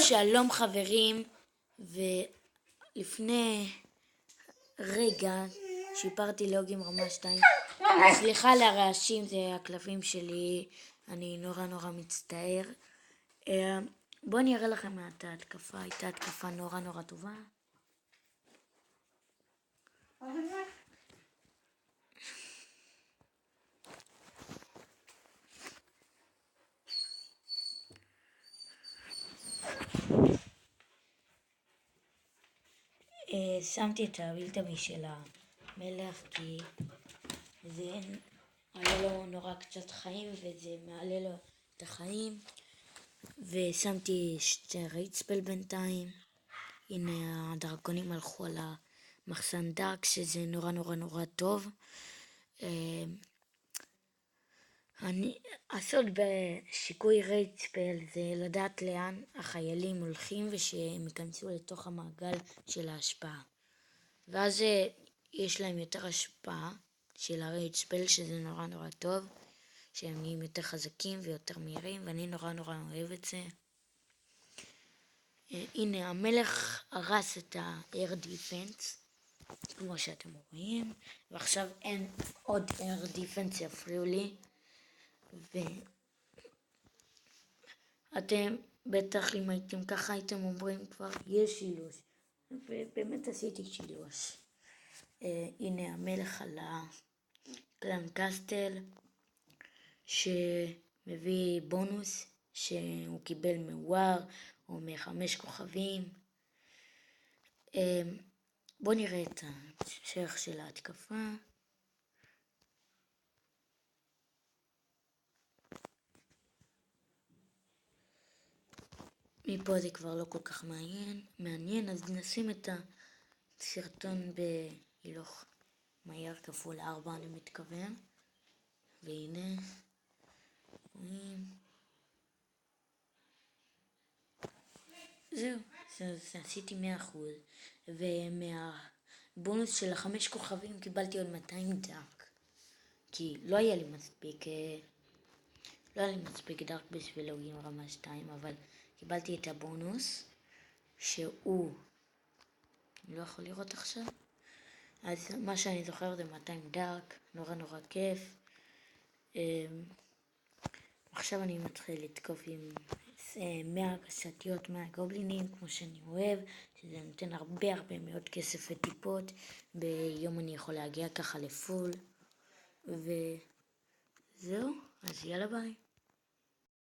שלום חברים, ולפני רגע שיפרתי לוגים רמה 2. סליחה על הרעשים, זה הכלבים שלי, אני נורא מצטער. בואו אני אראה לכם את ההתקפה, הייתה התקפה נורא טובה. שמתי את הבלטבי של המלך כי זה מעלה לו נורא קצת חיים וזה מעלה לו את החיים, ושמתי שתי רייטספל בינתיים. הנה הדרקונים הלכו על המחסן דארק שזה נורא טוב. הסוד בשיקוי רייטספל זה לדעת לאן החיילים הולכים ושהם ייכנסו לתוך המעגל של ההשפעה, ואז יש להם יותר השפעה של הרייטספל שזה נורא טוב, שהם נהיים יותר חזקים ויותר מהירים, ואני נורא אוהב את זה. הנה המלך הרס את ה-Air Defense כמו שאתם רואים, ועכשיו אין עוד Air Defense שיפריעו לי. ואתם בטח אם הייתם ככה הייתם אומרים כבר יש שילוש, ובאמת עשיתי שילוש. הנה המלך על הקלן קסטל שמביא בונוס שהוא קיבל מוואר או מ5 כוכבים. בואו נראה את המשך של ההתקפה. מפה זה כבר לא כל כך מעניין, אז נשים את הסרטון בהילוך מהיר כפול 4 אני מתכוון. והנה רואים, זהו, עשיתי 100%, ומהבונוס של 5 כוכבים קיבלתי עוד 200 דארק, כי לא היה לי מספיק דארק בשביל לוגים רמה 2, אבל קיבלתי את הבונוס שהוא לא יכול לראות עכשיו. אז מה שאני זוכר זה 200 דארק, נורא כיף. עכשיו אני מתחיל לתקוף עם 100 קסטיות מהגובלינים כמו שאני אוהב, שזה נותן הרבה מאוד כסף וטיפות. ביום אני יכול להגיע ככה לפול, וזהו, אז יאללה ביי.